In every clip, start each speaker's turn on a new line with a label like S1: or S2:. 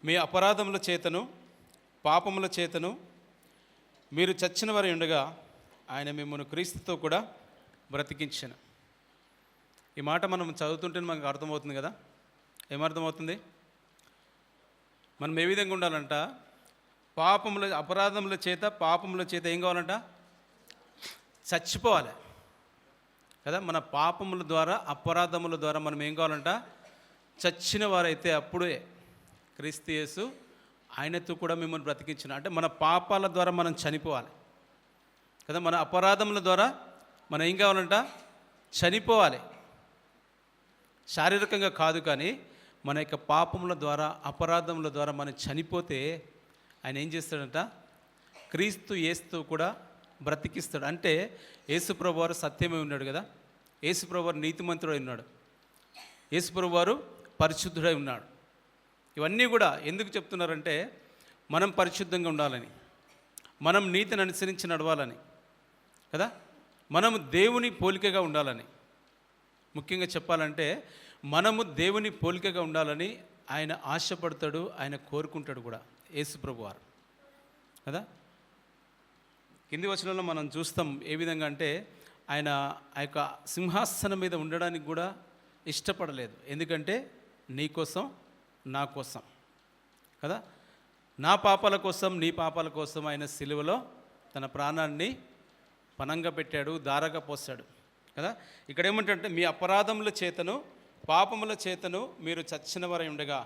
S1: మీ అపరాధముల చేతను పాపముల చేతను మీరు చచ్చిన వారి ఉండగా ఆయన మిమ్మల్ని క్రీస్తుతో కూడా బ్రతికించెను. ఈ మాట మనం చదువుతుంటే మనకు అర్థమవుతుంది కదా. ఏమర్థమవుతుంది? మనం ఏ విధంగా ఉండాలంట? అపరాధముల చేత పాపముల చేత ఏం కావాలంట? చచ్చిపోవాలి కదా. మన పాపముల ద్వారా అపరాధముల ద్వారా మనం ఏం కావాలంట? చచ్చిన వారైతే అప్పుడే క్రీస్తు యేసు ఆయనతో కూడా మిమ్మల్ని బ్రతికించిన. అంటే మన పాపాల ద్వారా మనం చనిపోవాలి కదా. మన అపరాధముల ద్వారా మనం ఏం కావాలంట? చనిపోవాలి. శారీరకంగా కాదు, కానీ మన యొక్క పాపముల ద్వారా అపరాధముల ద్వారా మనం చనిపోతే ఆయన ఏం చేస్తాడంట? క్రీస్తు యేసుతో కూడా బ్రతికిస్తాడు. అంటే యేసుప్రభు వారు సత్యమే ఉన్నాడు కదా. యేసుప్రభు వారు నీతిమంతుడై ఉన్నాడు. యేసుప్రభు వారు పరిశుద్ధుడై ఉన్నాడు. ఇవన్నీ కూడా ఎందుకు చెప్తున్నారంటే మనం పరిశుద్ధంగా ఉండాలని, మనం నీతిని అనుసరించి నడవాలని కదా, మనము దేవుని పోలికగా ఉండాలని. ముఖ్యంగా చెప్పాలంటే మనము దేవుని పోలికగా ఉండాలని ఆయన ఆశపడతాడు, ఆయన కోరుకుంటాడు కూడా యేసుప్రభు వారు కదా. కింది వచనంలో మనం చూస్తాం ఏ విధంగా అంటే ఆయన ఆ యొక్క సింహాసనం మీద ఉండడానికి కూడా ఇష్టపడలేదు. ఎందుకంటే నీ కోసం నా కోసం కదా, నా పాపాల కోసం నీ పాపాల కోసం ఆయన సిలువలో తన ప్రాణాన్ని పణంగా పెట్టాడు, దారగా పోసాడు కదా. ఇక్కడ ఏమంటే మీ అపరాధముల చేతను పాపముల చేతను మీరు చచ్చిన వారై ఉండగా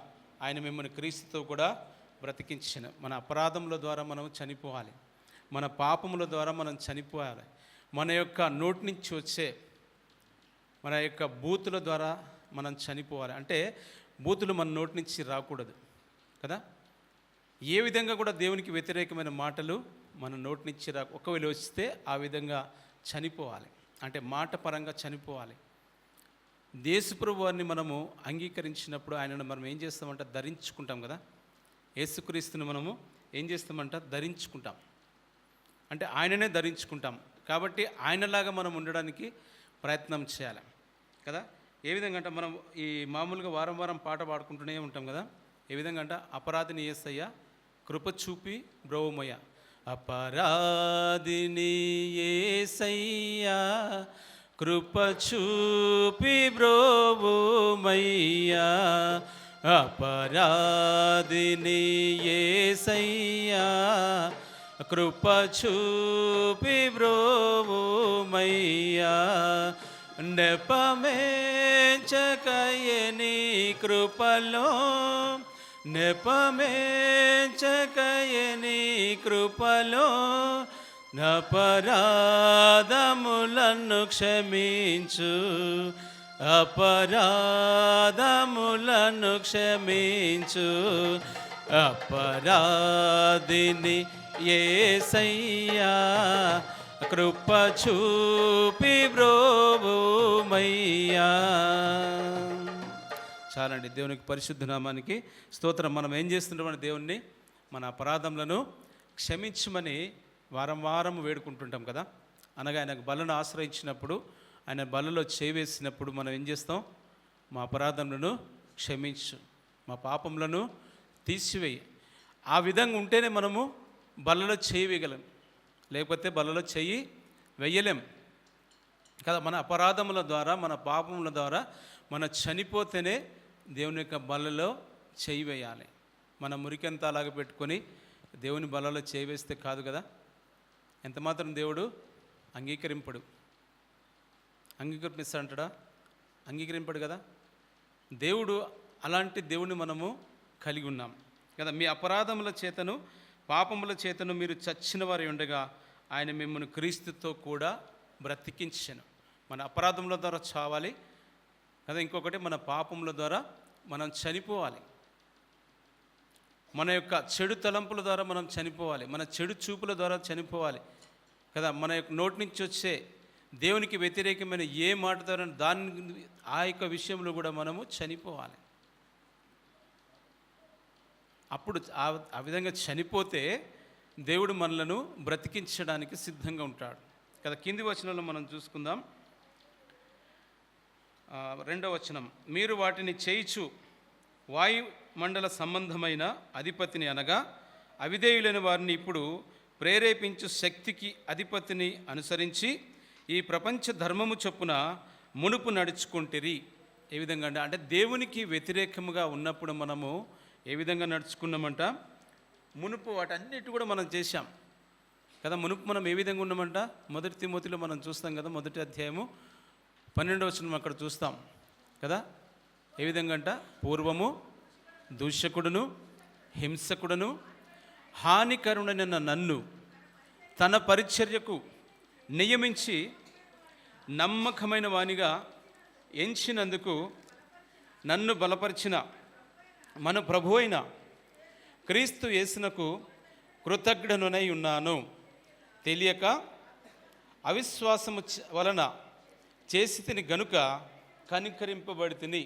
S1: ఆయన మిమ్మల్ని క్రీస్తుతో కూడా బ్రతికించిన. మన అపరాధముల ద్వారా మనం చనిపోవాలి, మన పాపముల ద్వారా మనం చనిపోవాలి. మన యొక్క నోటి నుంచి వచ్చే మన యొక్క బూతుల ద్వారా మనం చనిపోవాలి. అంటే బూతులు మన నోటి నుంచి రాకూడదు కదా. ఏ విధంగా కూడా దేవునికి వ్యతిరేకమైన మాటలు మన నోటి నుంచి ఒకవేళ వస్తే ఆ విధంగా చనిపోవాలి. అంటే మాట పరంగా చనిపోవాలి. యేసుప్రభు వారిని మనము అంగీకరించినప్పుడు ఆయనను మనం ఏం చేస్తామంట? ధరించుకుంటాం కదా. యేసుక్రీస్తుని మనము ఏం చేస్తామంట? ధరించుకుంటాం. అంటే ఆయననే ధరించుకుంటాం. కాబట్టి ఆయనలాగా మనం ఉండడానికి ప్రయత్నం చేయాలి కదా. ఏ విధంగా అంటే మనం ఈ మామూలుగా వారం వారం పాట పాడుకుంటూనే ఉంటాం కదా. ఏ విధంగా అంటే అపరాధిని యేసయ్య కృప చూపి బ్రోవమయ్య, అపరాధిని యేసయ్య కృప చూపి బ్రోవమయ్య, అపరాధిని యేసయ్య కృప చూపి బ్రోవమయ్యా, నెపమేంచకయని కృపలో నెపమేంచకయని కృపలో అపరాధములను క్షమించు, అపరాధములను క్షమించు, అపరాధిని యేసయ్యా కృప చూపి బ్రోవమయ్యా. చాలండి. దేవునికి పరిశుద్ధ నామానికి స్తోత్రం. మనం ఏం చేస్తుంటామని దేవుణ్ణి మన అపరాధములను క్షమించమని వారం వారం వేడుకుంటుంటాం కదా. అనగా ఆయనకు బలను ఆశ్రయించినప్పుడు, ఆయన బలలో చేవేసినప్పుడు మనం ఏం చేస్తాం? మా అపరాధములను క్షమించు, మా పాపములను తీసివేయి. ఆ విధంగా ఉంటేనే మనము బలలో చేయి వేయగలం, లేకపోతే బలలో చెయ్యి వెయ్యలేం కదా. మన అపరాధముల ద్వారా మన పాపముల ద్వారా మన చనిపోతేనే దేవుని యొక్క బలలో చేయి వేయాలి. మన మురికంతా అలాగ పెట్టుకొని దేవుని బలలో చేయి వేస్తే కాదు కదా. ఎంత మాత్రం దేవుడు అంగీకరిస్తాడంటాడా? అంగీకరింపడు కదా. దేవుడు అలాంటి దేవుని మనము కలిగి ఉన్నాం కదా. మీ అపరాధముల చేతను పాపముల చేతను మీరు చచ్చిన వారి ఉండగా ఆయన మిమ్మల్ని క్రీస్తుతో కూడా బ్రతికించెను. మన అపరాధముల ద్వారా చావాలి కదా. ఇంకొకటి మన పాపముల ద్వారా మనం చనిపోవాలి. మన యొక్క చెడు తలంపుల ద్వారా మనం చనిపోవాలి, మన చెడు చూపుల ద్వారా చనిపోవాలి కదా. మన యొక్క నోటి నుంచి వచ్చే దేవునికి వ్యతిరేకమైన ఏ మాట ద్వారా ఆ యొక్క విషయంలో కూడా మనము చనిపోవాలి. అప్పుడు ఆ విధంగా చనిపోతే దేవుడు మనలను బ్రతికించడానికి సిద్ధంగా ఉంటాడు కదా. కింది వచనంలో మనం చూసుకుందాం. 2వ వచనం, మీరు వాటిని చేయిచు మండల సంబంధమైన అధిపతిని అనగా అవిధేయులైన వారిని ఇప్పుడు ప్రేరేపించు శక్తికి అధిపతిని అనుసరించి ఈ ప్రపంచ ధర్మము చొప్పున మునుపు నడుచుకుంటిరి. ఏ విధంగా అంటే దేవునికి వ్యతిరేకముగా ఉన్నప్పుడు మనము ఏ విధంగా నడుచుకున్నామంట, మునుపు వాటన్నిటి కూడా మనం చేశాం కదా. మునుపు మనం ఏ విధంగా ఉన్నామంట, మొదటి తిమోతిలో మనం చూస్తాం కదా, మొదటి అధ్యాయము 12వ వచనం అక్కడ చూస్తాం కదా. ఏ విధంగా అంట, పూర్వము దూషకుడును హింసకుడును హానికరుడైన నన్ను తన పరిచర్యకు నియమించి నమ్మకమైన వానిగా ఎంచినందుకు నన్ను బలపరిచిన మన ప్రభు అయిన క్రీస్తు యేసునకు కృతజ్ఞుడనై ఉన్నాను. తెలియక అవిశ్వాసము వలన చేసి తిని గనుక కనికరింపబడి తిని.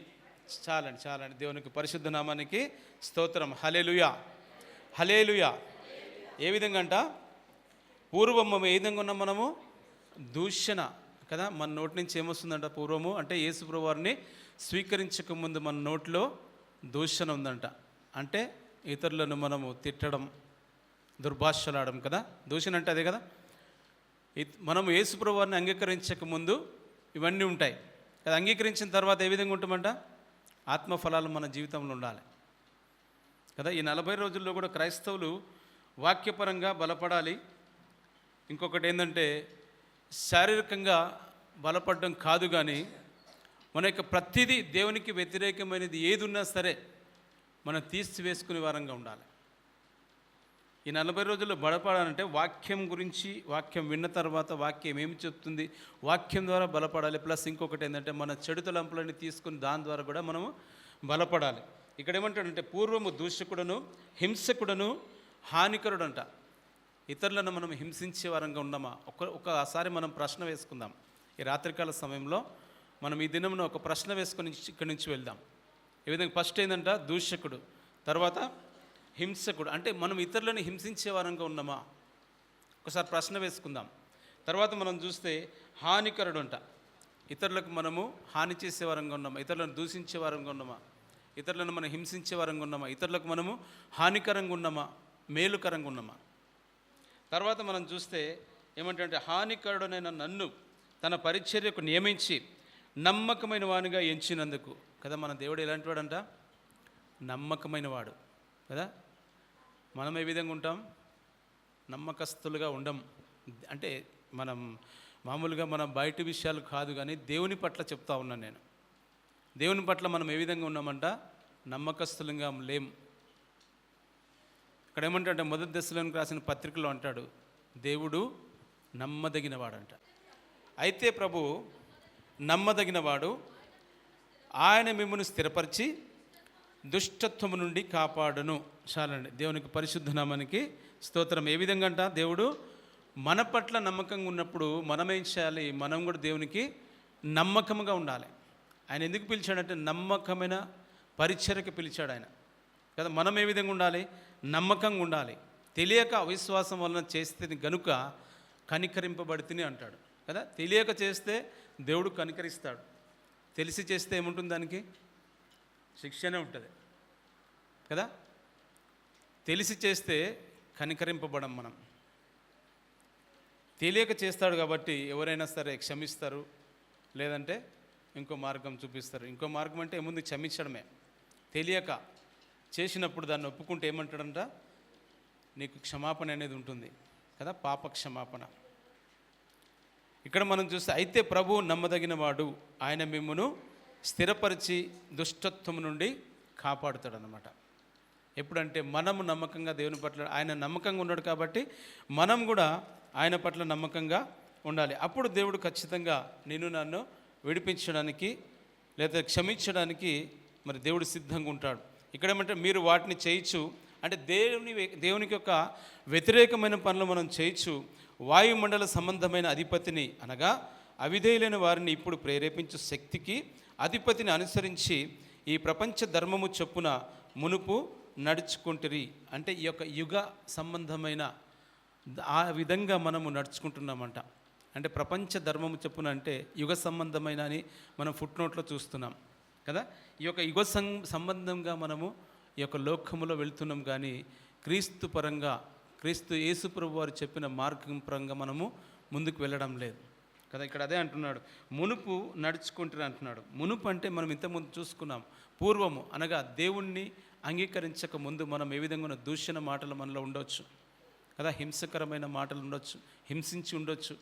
S1: చాలండి దేవునికి పరిశుద్ధ నామానికి స్తోత్రం. హల్లెలూయా, హల్లెలూయా. ఏ విధంగా అంట, పూర్వం ఏ విధంగా ఉన్నాం మనము, దూషణ కదా. మన నోటి నుంచి ఏమొస్తుందంట, పూర్వము అంటే యేసు ప్రభువు వారిని స్వీకరించక ముందు మన నోట్లో దూషణ ఉందంట. అంటే ఇతరులను మనము తిట్టడం, దుర్భాషలాడడం కదా. దూషణ అంటే అదే కదా. మనము యేసు ప్రభువు వారిని అంగీకరించక ముందు ఇవన్నీ ఉంటాయి కదా. అంగీకరించిన తర్వాత ఏ విధంగా ఉంటామంట, ఆత్మఫలాలు మన జీవితంలో ఉండాలి కదా. ఈ 40 రోజుల్లో కూడా క్రైస్తవులు వాక్యపరంగా బలపడాలి. ఇంకొకటి ఏంటంటే, శారీరకంగా బలపడడం కాదు, కానీ మన యొక్క ప్రతిదీ దేవునికి వ్యతిరేకమైనది ఏది ఉన్నా సరే మనం తీసివేసుకునే వారంగా ఉండాలి. ఈ 40 రోజుల్లో బలపడాలంటే వాక్యం గురించి, వాక్యం విన్న తర్వాత వాక్యం ఏమి చెప్తుంది, వాక్యం ద్వారా బలపడాలి. ప్లస్ ఇంకొకటి ఏంటంటే, మన చెడు తలంపులని తీసుకుని దాని ద్వారా కూడా మనము బలపడాలి. ఇక్కడ ఏమంటాడంటే, పూర్వము దూషకుడను హింసకుడను హానికరుడంట. ఇతరులను మనం హింసించే వారంగా ఉన్నామా? ఒకసారి మనం ప్రశ్న వేసుకుందాం. ఈ రాత్రికాల సమయంలో మనం ఈ దినంలో ఒక ప్రశ్న వేసుకొని ఇక్కడి నుంచి వెళ్దాం. ఈ విధంగా ఫస్ట్ ఏంటంట, దూషకుడు, తర్వాత హింసకుడు. అంటే మనం ఇతరులను హింసించే వారంగా ఉన్నామా? ఒకసారి ప్రశ్న వేసుకుందాం. తర్వాత మనం చూస్తే హానికరుడు అంట. ఇతరులకు మనము హాని చేసే వారంగా ఉన్నామా? ఇతరులను దూషించే వారంగా ఉన్నామా? ఇతరులను మనం హింసించే వారంగా ఉన్నామా? ఇతరులకు మనము హానికరంగా ఉన్నామా, మేలుకరంగా ఉన్నామా? తర్వాత మనం చూస్తే ఏమంటే, హానికరుడనైన నన్ను తన పరిచర్యకు నియమించి నమ్మకమైన వానిగా ఎంచినందుకు కదా. మన దేవుడు ఎలాంటి వాడంట, నమ్మకమైన వాడు కదా. మనం ఏ విధంగా ఉంటాం, నమ్మకస్తులుగా ఉండం. అంటే మనం మామూలుగా మన బయట విషయాలు కాదు, కానీ దేవుని పట్ల చెప్తా ఉన్నాను నేను. దేవుని పట్ల మనం ఏ విధంగా ఉన్నామంట, నమ్మకస్తులుగా లేం. ఇక్కడ ఏమంటే, మొదటి దశలోనికి రాసిన పత్రికలో అంటాడు, దేవుడు నమ్మదగినవాడంట. అయితే ప్రభు నమ్మదగినవాడు, ఆయన మిమ్మల్ని స్థిరపరిచి దుష్టత్వము నుండి కాపాడును. చాలండి, దేవునికి పరిశుద్ధ నామానికి స్తోత్రం. ఏ విధంగా అంట, దేవుడు మన పట్ల నమ్మకంగా ఉన్నప్పుడు మనం ఏం చేయాలి, మనం కూడా దేవునికి నమ్మకంగా ఉండాలి. ఆయన ఎందుకు పిలిచాడంటే, నమ్మకమైన పరిచర్యకు పిలిచాడు ఆయన కదా. మనం ఏ విధంగా ఉండాలి, నమ్మకంగా ఉండాలి. తెలియక అవిశ్వాసం వలన చేస్తే గనుక కనికరింపబడితిని అంటాడు కదా. తెలియక చేస్తే దేవుడు కనికరిస్తాడు, తెలిసి చేస్తే ఏముంటుంది, దానికి శిక్షనే ఉంటుంది కదా. తెలిసి చేస్తే కనికరింపబడం, మనం తెలియక చేస్తాడు కాబట్టి ఎవరైనా సరే క్షమిస్తారు, లేదంటే ఇంకో మార్గం చూపిస్తారు. ఇంకో మార్గం అంటే ఏముంది, క్షమించడమే. తెలియక చేసినప్పుడు దాన్ని ఒప్పుకుంటే ఏమంటాడంట, నీకు క్షమాపణ అనేది ఉంటుంది కదా, పాప క్షమాపణ. ఇక్కడ మనం చూస్తే, అయితే ప్రభువు నమ్మదగిన వాడు, ఆయన మిమ్మును స్థిరపరిచి దుష్టత్వము నుండి కాపాడుతాడనమాట. ఎప్పుడంటే మనము నమ్మకంగా దేవుని పట్ల, ఆయన నమ్మకంగా ఉన్నాడు కాబట్టి మనం కూడా ఆయన పట్ల నమ్మకంగా ఉండాలి. అప్పుడు దేవుడు ఖచ్చితంగా నిన్ను నన్ను విడిపించడానికి లేదా క్షమించడానికి మరి దేవుడు సిద్ధంగా ఉంటాడు. ఇక్కడ ఏమంటే, మీరు వాటిని చేయొచ్చు అంటే దేవునికి యొక్క వ్యతిరేకమైన పనులు మనం చేయొచ్చు. వాయుమండల సంబంధమైన అధిపతిని అనగా అవిధేయులైన వారిని ఇప్పుడు ప్రేరేపించు శక్తికి అధిపతిని అనుసరించి ఈ ప్రపంచ ధర్మము చొప్పున మునుపు నడుచుకుంటురి. అంటే ఈ యొక్క యుగ సంబంధమైన ఆ విధంగా మనము నడుచుకుంటున్నామంట. అంటే ప్రపంచ ధర్మము చొప్పున అంటే యుగ సంబంధమైన అని మనం ఫుట్ నోట్లో చూస్తున్నాం కదా. ఈ యొక్క యుగ సంబంధంగా మనము ఈ యొక్క లోకములో వెళ్తున్నాం, కానీ క్రీస్తు పరంగా, క్రీస్తు యేసు ప్రభు వారు చెప్పిన మార్గం పరంగా మనము ముందుకు వెళ్ళడం లేదు కదా. ఇక్కడ అదే అంటున్నాడు, మునుపు నడుచుకుంటారు అంటున్నాడు. మునుపు అంటే మనం ఇంతకుముందు చూసుకున్నాం, పూర్వము అనగా దేవుణ్ణి అంగీకరించక ముందు మనం ఏ విధంగా దూషణ మాటలు మనలో ఉండొచ్చు కదా, హింసకరమైన మాటలు ఉండొచ్చు, హింసించి ఉండొచ్చు,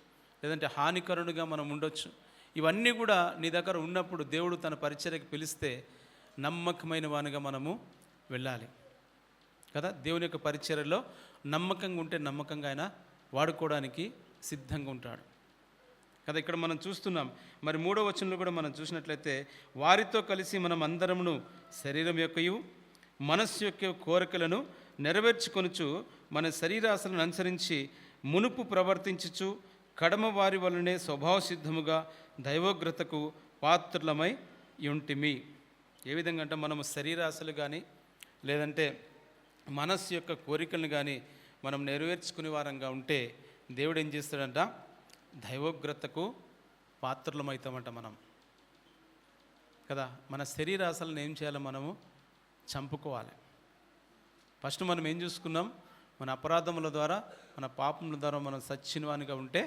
S1: లేదంటే హానికరునిగా మనం ఉండొచ్చు. ఇవన్నీ కూడా నీ దగ్గర ఉన్నప్పుడు దేవుడు తన పరిచర్యకు పిలిస్తే నమ్మకమైన వానిగా మనము వెళ్ళాలి కదా. దేవుని యొక్క పరిచర్యలో నమ్మకంగా ఉంటే నమ్మకంగా ఆయన వాడుకోవడానికి సిద్ధంగా ఉంటాడు కదా. ఇక్కడ మనం చూస్తున్నాం, మరి 3వ వచనంలో కూడా మనం చూసినట్లయితే, వారితో కలిసి మనం అందరమును శరీరం యొక్కయు మనస్సు యొక్క కోరికలను నెరవేర్చుకొనుచు మన శరీరాశలను అనుసరించి మునుపు ప్రవర్తించుచు కడమ వారి వలనే స్వభావ సిద్ధముగా దైవోగ్రతకు పాత్రులమై ఉంటిమి. ఏ విధంగా అంటే మనము శరీరాశలు కానీ లేదంటే మనస్సు యొక్క కోరికలను కానీ మనం నెరవేర్చుకునే వారంగా ఉంటే దేవుడు ఏం చేస్తాడంట, దైవోగ్రతకు పాత్రులమవుతామంట మనం కదా. మన శరీరాశలను ఏం చేయాలి, మనము చంపుకోవాలి. ఫస్ట్ మనం ఏం చూసుకున్నాం, మన అపరాధముల ద్వారా, మన పాపముల ద్వారా మనం సచ్చినవానిగా ఉంటే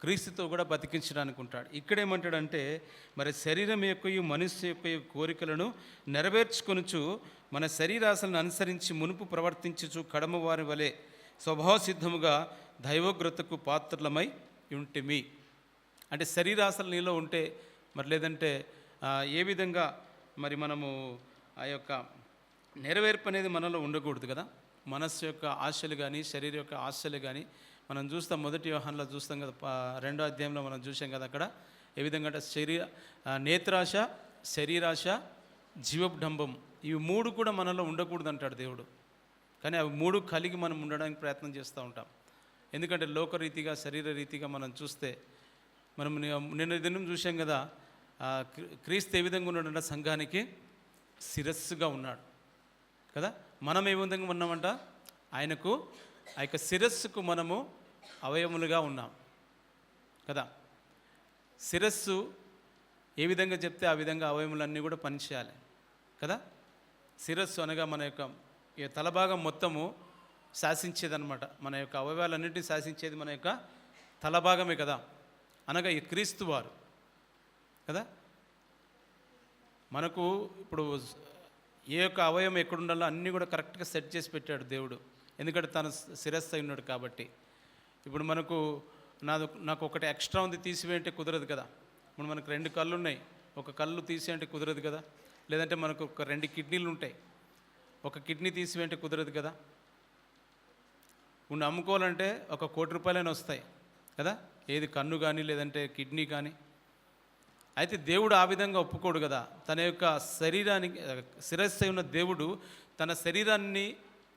S1: క్రీస్తుతో కూడా బతికించడానికి ఉంటాడు. ఇక్కడేమంటాడంటే, మరి శరీరం యొక్క మనస్సు యొక్క కోరికలను నెరవేర్చుకొనుచు మన శరీరాశలను అనుసరించి మునుపు ప్రవర్తించుచు కడమ వారి వలె స్వభావ సిద్ధముగా దైవోగ్రతకు పాత్రులమై ఉంటిమి. అంటే శరీరాశలు నీలో ఉంటే మరి లేదంటే ఏ విధంగా మరి మనము ఆ యొక్క నెరవేర్పు అనేది మనలో ఉండకూడదు కదా. మనస్సు యొక్క ఆశలు కానీ శరీరం యొక్క ఆశలు కానీ మనం చూస్తాం, 1 యోహానులో చూస్తాం కదా, 2వ అధ్యాయంలో మనం చూసాం కదా. అక్కడ ఏ విధంగా అంటే నేత్రాశ, శరీరాశ, జీవడంబం, ఇవి 3 కూడా మనలో ఉండకూడదు అంటాడు దేవుడు. కానీ అవి 3 కలిగి మనం ఉండడానికి ప్రయత్నం చేస్తూ ఉంటాం. ఎందుకంటే లోకరీతిగా, శరీర రీతిగా మనం చూస్తే, మనం నిన్న దినం చూసాం కదా, క్రీస్తు ఏ విధంగా ఉన్నాడంటే సంఘానికి శిరస్సుగా ఉన్నాడు కదా. మనం ఏ విధంగా ఉన్నామంట, ఆయనకు ఆ యొక్క శిరస్సుకు మనము అవయములుగా ఉన్నాం కదా. శిరస్సు ఏ విధంగా చెప్తే ఆ విధంగా అవయములన్నీ కూడా పనిచేయాలి కదా. శిరస్సు అనగా మన యొక్క తలభాగం మొత్తము శాసించేదన్నమాట. మన యొక్క అవయవాలన్నింటినీ శాసించేది మన యొక్క తలభాగమే కదా, అనగా ఈ క్రీస్తు వారు కదా. మనకు ఇప్పుడు ఏ యొక్క అవయవం ఎక్కడుండాలో అన్నీ కూడా కరెక్ట్గా సెట్ చేసి పెట్టాడు దేవుడు. ఎందుకంటే తను శిరస్సు అయి ఉన్నాడు కాబట్టి. ఇప్పుడు నాకు ఒకటి ఎక్స్ట్రా ఉంది తీసివేయంటే కుదరదు కదా. ఇప్పుడు మనకు 2 కళ్ళు ఉన్నాయి, ఒక కళ్ళు తీసేయంటే కుదరదు కదా. లేదంటే మనకు ఒక 2 కిడ్నీలు ఉంటాయి, ఒక కిడ్నీ తీసివేయంటే కుదరదు కదా. ఇప్పుడు అమ్ముకోవాలంటే ఒక 1 కోటి రూపాయలైనా వస్తాయి కదా, ఏది కన్ను కానీ లేదంటే కిడ్నీ కానీ. అయితే దేవుడు ఆ విధంగా ఒప్పుకోడు కదా. తన యొక్క శరీరానికి శిరస్సు ఉన్న దేవుడు తన శరీరాన్ని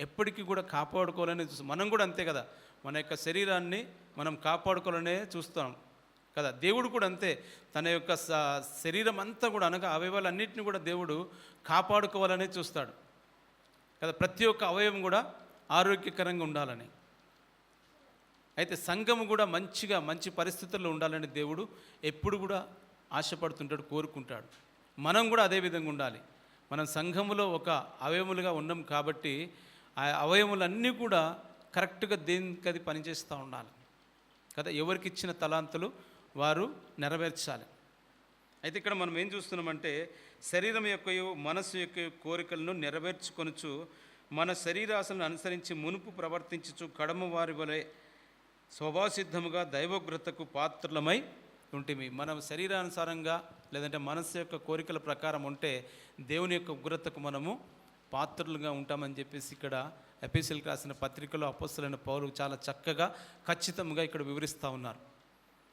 S1: ఎప్పటికీ కూడా కాపాడుకోవాలని మనం కూడా అంతే కదా. మన యొక్క శరీరాన్ని మనం కాపాడుకోవాలనే చూస్తాం కదా. దేవుడు కూడా అంతే, తన యొక్క శరీరం అంతా కూడా అనగా అవయవాలన్నింటినీ కూడా దేవుడు కాపాడుకోవాలనే చూస్తాడు కదా. ప్రతి ఒక్క అవయవం కూడా ఆరోగ్యకరంగా ఉండాలని. అయితే సంఘము కూడా మంచి పరిస్థితుల్లో ఉండాలని దేవుడు ఎప్పుడు కూడా ఆశపడుతుంటాడు, కోరుకుంటాడు. మనం కూడా అదే విధంగా ఉండాలి. మనం సంఘములో ఒక అవయములుగా ఉన్నాం కాబట్టి ఆ అవయములన్నీ కూడా కరెక్ట్గా దేనికది పనిచేస్తూ ఉండాలి కదా. ఎవరికి ఇచ్చిన తలాంతులు వారు నెరవేర్చాలి. అయితే ఇక్కడ మనం ఏం చూస్తున్నామంటే, శరీరం యొక్క మనస్సు యొక్క కోరికలను నెరవేర్చుకొనుచు మన శరీరాశలను అనుసరించి మునుపు ప్రవర్తించుచు కడమ వారి వలె స్వభావసిద్ధముగా దైవోగ్రతకు పాత్రులమై ఉంటిమి. మనం శరీరానుసారంగా లేదంటే మనస్సు యొక్క కోరికల ప్రకారం ఉంటే దేవుని యొక్క ఉగ్రతకు మనము పాత్రులుగా ఉంటామని చెప్పేసి ఇక్కడ ఎపిసోడ్కి రాసిన పత్రికలో అపోస్తలుడైన పౌలు చాలా చక్కగా ఖచ్చితంగా ఇక్కడ వివరిస్తూ ఉన్నారు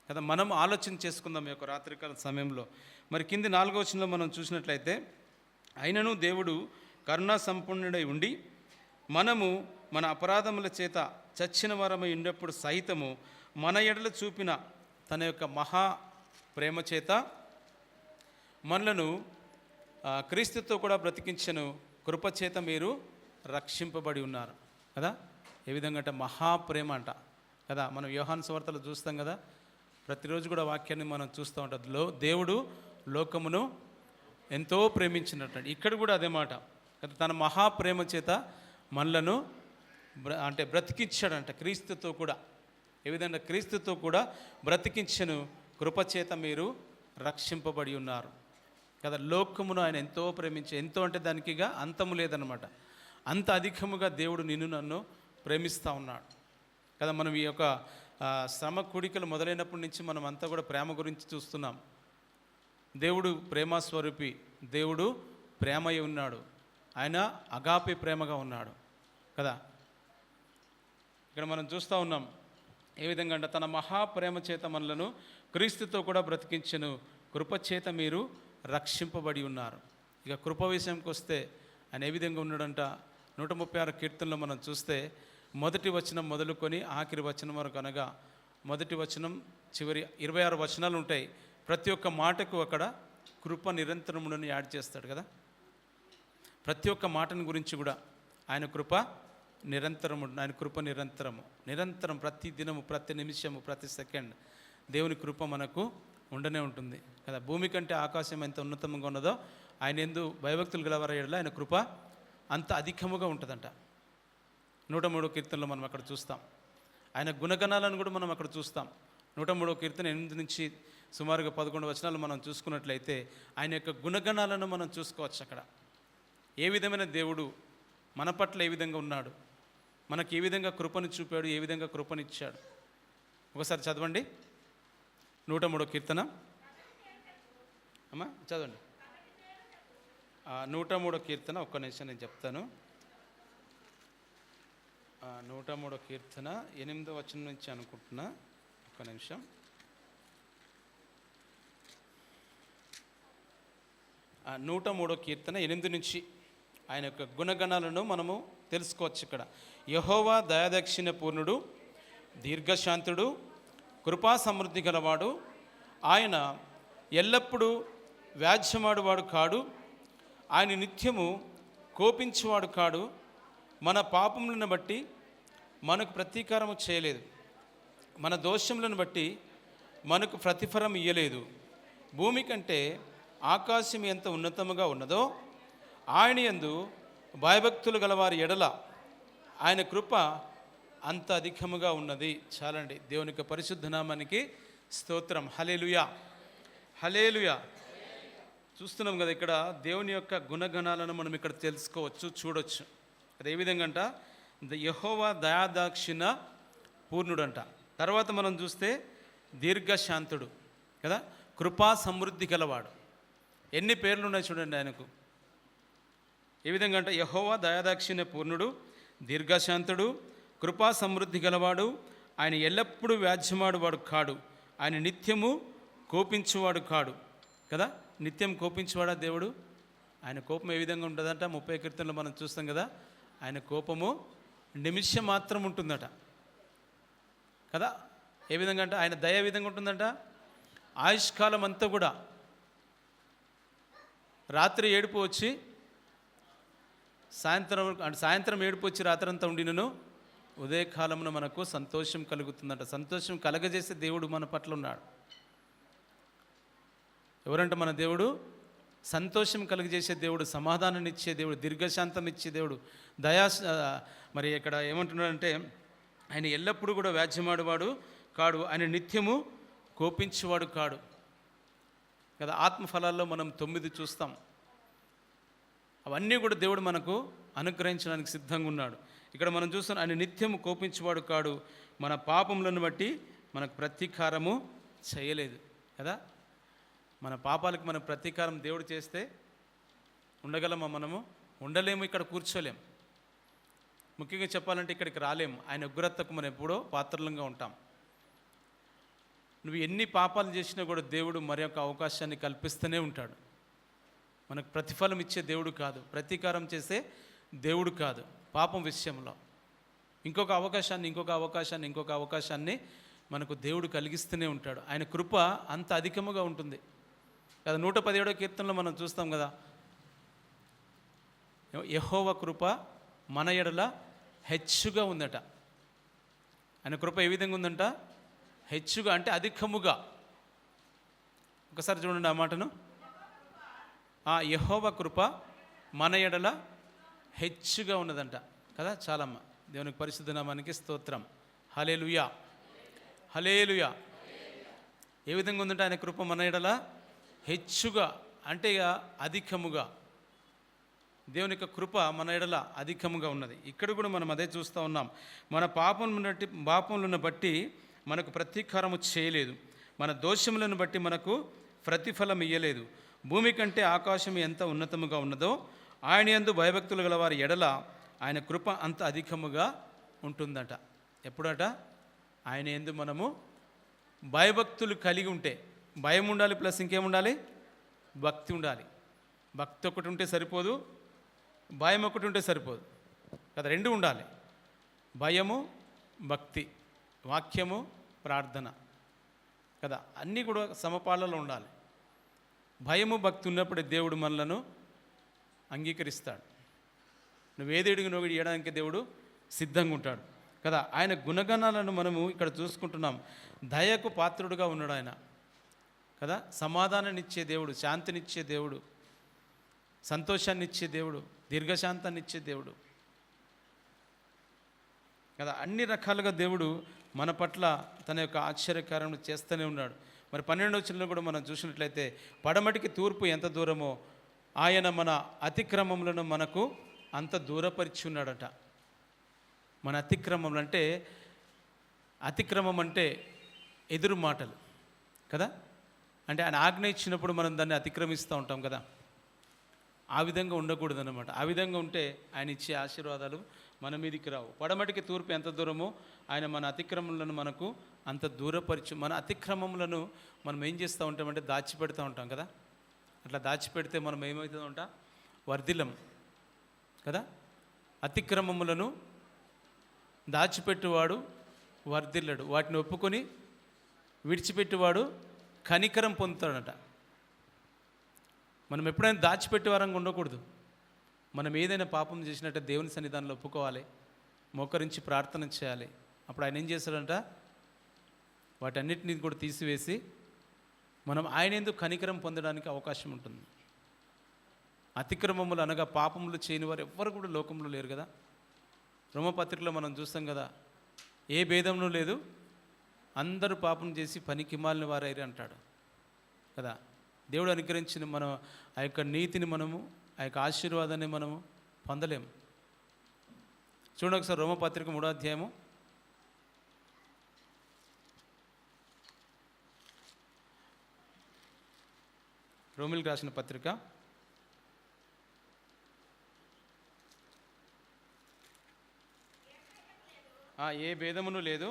S1: కదా. మనం ఆలోచన చేసుకుందాం ఈ యొక్క రాత్రికాల సమయంలో. మరి కింది 4వ వచనంలో మనం చూసినట్లయితే, అయినను దేవుడు కరుణా సంపన్నుడై ఉండి మనము మన అపరాధముల చేత చచ్చిన వారమై ఉన్నప్పుడు సహితము మన ఎడల చూపిన తన యొక్క మహా ప్రేమ చేత మనలను క్రీస్తుతో కూడా బ్రతికించను కృపచేత మీరు రక్షింపబడి ఉన్నారు కదా. ఏ విధంగా అంటే మహాప్రేమ అంట కదా. మనం యోహాను సువార్తలో చూస్తాం కదా, ప్రతిరోజు కూడా వాక్యాన్ని మనం చూస్తూ ఉంటాం. దేవుడు లోకమును ఎంతో ప్రేమించినట్టు. ఇక్కడ కూడా అదే మాట, తన మహాప్రేమ చేత మనలను బ్రతికించాడంట. క్రీస్తుతో కూడా ఏ విధంగా క్రీస్తుతో కూడా బ్రతికించను, కృపచేత మీరు రక్షింపబడి ఉన్నారు కదా. లోకమును ఆయన ఎంతో ప్రేమించి, ఎంతో అంటే దానికిగా అంతము లేదనమాట. అంత అధికముగా దేవుడు నిన్ను నన్ను ప్రేమిస్తూ ఉన్నాడు కదా. మనం ఈ యొక్క శ్రమ కూడికలు మొదలైనప్పటి నుంచి మనం అంతా కూడా ప్రేమ గురించి చూస్తున్నాం. దేవుడు ప్రేమస్వరూపి, దేవుడు ప్రేమై ఉన్నాడు, ఆయన అగాపే ప్రేమగా ఉన్నాడు కదా. ఇక్కడ మనం చూస్తూ ఉన్నాం ఏ విధంగా అంటే తన మహాప్రేమ చేత మనలను క్రీస్తుతో కూడా బ్రతికించెను, కృపచేత మీరు రక్షింపబడి ఉన్నారు. ఇక కృప విషయంకి వస్తే ఆయన ఏ విధంగా ఉన్నాడంట. 136 కీర్తనలో మనం చూస్తే మొదటి వచనం మొదలుకొని ఆఖరి వచనం వరకు, అనగా మొదటి వచనం చివరి 26 వచనాలు ఉంటాయి. ప్రతి ఒక్క మాటకు అక్కడ కృప నిరంతరమును యాడ్ చేస్తాడు కదా. ప్రతి ఒక్క మాటను గురించి కూడా ఆయన కృప నిరంతరము, ఆయన కృప నిరంతరం ప్రతి దినము, ప్రతి నిమిషము, ప్రతి సెకండ్ దేవుని కృప మనకు ఉండనే ఉంటుంది కదా. భూమి కంటే ఆకాశం ఎంత ఉన్నతంగా ఉన్నదో ఆయన యందు భయభక్తులు గలవారి యెడల ఆయన కృప అంత అధికముగా ఉంటుందంట. 103 కీర్తనలో మనం అక్కడ చూస్తాం. ఆయన గుణగణాలను కూడా మనం అక్కడ చూస్తాం. 103 కీర్తన 8 నుంచి సుమారుగా 11 వచనాలు మనం చూసుకున్నట్లయితే ఆయన యొక్క గుణగణాలను మనం చూసుకోవచ్చు. అక్కడ ఏ విధమైన దేవుడు మన పట్ల ఏ విధంగా ఉన్నాడు, మనకు ఏ విధంగా కృపను చూపాడు, ఏ విధంగా కృపనిచ్చాడు. ఒకసారి చదవండి 103 కీర్తన. అమ్మా చదవండి 103 కీర్తన. ఒక్క నిమిషం నేను చెప్తాను. 103 కీర్తన 8వ వచనం నుంచి అనుకుంటున్నా. ఒక్క నిమిషం. ఆ 103 కీర్తన 8 నుంచి ఆయన యొక్క గుణగణాలను మనము తెలుసుకోవచ్చు. ఇక్కడ యెహోవా దయాదక్షిణ పూర్ణుడు, దీర్ఘశాంతుడు, కృపా సమృద్ధి గలవాడు, ఆయన ఎల్లప్పుడూ వ్యాజ్యమాడువాడు కాడు, ఆయన నిత్యము కోపించువాడు కాడు, మన పాపములను బట్టి మనకు ప్రతీకారము చేయలేదు, మన దోషములను బట్టి మనకు ప్రతిఫలం ఇయ్యలేదు. భూమి కంటే ఆకాశం ఎంత ఉన్నతముగా ఉన్నదో ఆయన యందు భయభక్తులు గలవారి ఎడల ఆయన కృప అంత అధికముగా ఉన్నది. చాలండి. దేవుని యొక్క పరిశుద్ధ నామానికి స్తోత్రం. హల్లెలూయా, హల్లెలూయా. చూస్తున్నాం కదా ఇక్కడ దేవుని యొక్క గుణగణాలను మనం ఇక్కడ తెలుసుకోవచ్చు, చూడొచ్చు. అదే విధంగా అంట యెహోవా దయాదాక్షిణ పూర్ణుడంట. తర్వాత మనం చూస్తే దీర్ఘశాంతుడు కదా, కృపా సమృద్ధి గలవాడు. ఎన్ని పేర్లు ఉన్నాయి చూడండి ఆయనకు. ఏ విధంగా అంటే యెహోవా దయాదాక్షిణ్య పూర్ణుడు, దీర్ఘశాంతుడు, కృపా సమృద్ధి గలవాడు, ఆయన ఎల్లప్పుడూ వ్యాజ్యమాడువాడు కాడు, ఆయన నిత్యము కోపించువాడు కాడు కదా. నిత్యం కోపించువాడా దేవుడు. ఆయన కోపం ఏ విధంగా ఉంటుందంట 30 కీర్తనలో మనం చూస్తాం కదా. ఆయన కోపము నిమిషం మాత్రం ఉంటుందట కదా. ఏ విధంగా అంటే ఆయన దయ ఏ విధంగా ఉంటుందంట, ఆయుష్కాలం అంతా కూడా. రాత్రి ఏడుపు వచ్చి సాయంత్రం ఏడుపు వచ్చి రాత్రంతా ఉండినను ఉదయకాలమున మనకు సంతోషం కలుగుతుందంట. సంతోషం కలగజేసే దేవుడు మన పట్ల ఉన్నాడు. ఎవరంటే మన దేవుడు సంతోషం కలుగజేసే దేవుడు, సమాధానం ఇచ్చే దేవుడు, దీర్ఘశాంతం ఇచ్చే దేవుడు, దయా. మరి ఇక్కడ ఏమంటున్నాడంటే ఆయన ఎల్లప్పుడూ కూడా వ్యాజ్యమాడువాడు కాడు, ఆయన నిత్యము కోపించేవాడు కాడు కదా. ఆత్మఫలాల్లో మనం 9 చూస్తాం. అవన్నీ కూడా దేవుడు మనకు అనుగ్రహించడానికి సిద్ధంగా ఉన్నాడు. ఇక్కడ మనం చూస్తాం ఆయన నిత్యము కోపించేవాడు కాడు, మన పాపములను బట్టి మనకు ప్రతీకారము చేయలేదు కదా. మన పాపాలకు మన ప్రతీకారం దేవుడు చేస్తే ఉండగలమా? మనము ఉండలేము, ఇక్కడ కూర్చోలేము. ముఖ్యంగా చెప్పాలంటే ఇక్కడికి రాలేము. ఆయన ఉగ్రతకు మనం ఎప్పుడో పాత్రలంగా ఉంటాం. నువ్వు ఎన్ని పాపాలు చేసినా కూడా దేవుడు మరి యొక్క అవకాశాన్ని కల్పిస్తూనే ఉంటాడు. మనకు ప్రతిఫలం ఇచ్చే దేవుడు కాదు, ప్రతీకారం చేసే దేవుడు కాదు. పాపం విషయంలో ఇంకొక అవకాశాన్ని మనకు దేవుడు కలిగిస్తూనే ఉంటాడు. ఆయన కృప అంత అధికముగా ఉంటుంది కదా. 117వ కీర్తనలో మనం చూస్తాం కదా, యెహోవా కృప మన ఎడల హెచ్చుగా ఉందట. ఆయన కృప ఏ విధంగా ఉందంట, హెచ్చుగా అంటే అధికముగా. ఒకసారి చూడండి ఆ మాటను. యెహోవా కృప మన ఎడల హెచ్చుగా ఉన్నదంట కదా. చాలమ్మ, దేవునికి పరిశుద్ధ నామానికి స్తోత్రం. హల్లెలూయా, హల్లెలూయా. ఏ విధంగా ఉందంటే ఆయన కృప మన ఎడల హెచ్చుగా, అంటే ఇక అధికముగా. దేవుని యొక్క కృప మన ఎడల అధికముగా ఉన్నది. ఇక్కడ కూడా మనం అదే చూస్తూ ఉన్నాం. మన పాపములను బట్టి మనకు ప్రతీకారము చేయలేదు, మన దోషములను బట్టి మనకు ప్రతిఫలం ఇయ్యలేదు. భూమి కంటే ఆకాశం ఎంత ఉన్నతముగా ఉన్నదో ఆయన యందు భయభక్తులు గల వారి ఎడల ఆయన కృప అంత అధికముగా ఉంటుందట. ఎప్పుడట? ఆయన యందు మనము భయభక్తులు కలిగి ఉంటే. భయం ఉండాలి, ప్లస్ ఇంకేముండాలి? భక్తి ఉండాలి. భక్తి ఒకటి ఉంటే సరిపోదు, భయం ఒకటి ఉంటే సరిపోదు కదా, రెండు ఉండాలి. భయము, భక్తి, వాక్యము, ప్రార్థన కదా, అన్నీ కూడా సమపాలలో ఉండాలి. భయము, భక్తి ఉన్నప్పుడే దేవుడు మనలను అంగీకరిస్తాడు. నువ్వేది అడిగినో ఇవ్వడానికి దేవుడు సిద్ధంగా ఉంటాడు కదా. ఆయన గుణగణాలను మనము ఇక్కడ చూసుకుంటున్నాం. దయకు పాత్రుడుగా ఉన్నాడు ఆయన కదా. సమాధానాన్ని ఇచ్చే దేవుడు, శాంతినిచ్చే దేవుడు, సంతోషాన్ని ఇచ్చే దేవుడు, దీర్ఘశాంతాన్ని ఇచ్చే దేవుడు కదా. అన్ని రకాలుగా దేవుడు మన పట్ల తన యొక్క ఆశ్చర్యకార్యం చేస్తూనే ఉన్నాడు. మరి 12వ వచనంలో కూడా మనం చూసినట్లయితే, పడమటికి తూర్పు ఎంత దూరమో ఆయన మన అతిక్రమములను మనకు అంత దూరపరిచి ఉన్నాడట. మన అతిక్రమములు అంటే, అతిక్రమం అంటే ఎదురు మాటలు కదా. అంటే ఆయన ఆజ్ఞ ఇచ్చినప్పుడు మనం దాన్ని అతిక్రమిస్తూ ఉంటాం కదా. ఆ విధంగా ఉండకూడదు అన్నమాట. ఆ విధంగా ఉంటే ఆయన ఇచ్చే ఆశీర్వాదాలు మన మీదికి రావు. పడమటికి తూర్పు ఎంత దూరమో ఆయన మన అతిక్రమములను మనకు అంత దూరపరిచి. మన అతిక్రమములను మనం ఏం చేస్తూ ఉంటామంటే దాచిపెడుతూ ఉంటాం కదా. అట్లా దాచిపెడితే మనం ఏమవుతుందో ఉంటా, వర్ధిల్లం కదా. అతిక్రమములను దాచిపెట్టువాడు వర్ధిల్లడు, వాటిని ఒప్పుకొని విడిచిపెట్టువాడు కనికరం పొందుతాడట. మనం ఎప్పుడైనా దాచిపెట్టే వారంగా ఉండకూడదు. మనం ఏదైనా పాపం చేసినట్టే దేవుని సన్నిధానంలో ఒప్పుకోవాలి, మోకరించి ప్రార్థన చేయాలి. అప్పుడు ఆయన ఏం చేస్తాడంట, వాటన్నిటిని కూడా తీసివేసి మనం ఆయన ఎందుకు కనికరం పొందడానికి అవకాశం ఉంటుంది. అతిక్రమములు అనగా పాపములు చేయని వారు ఎవ్వరు కూడా లోకంలో లేరు కదా. రోమపత్రికలో మనం చూస్తాం కదా, ఏ భేదమును లేదు, అందరూ పాపం చేసి పనికి మాలిన వారైరు అంటాడు కదా. దేవుడు అనుగ్రహించిన మనం ఆ యొక్క నీతిని మనము, ఆ యొక్క ఆశీర్వాదాన్ని మనము పొందలేము. చూడండి ఒకసారి రోమపత్రిక 3వ అధ్యాయము రోమిలకు రాసిన పత్రిక 3 ఏ భేదమును లేదు,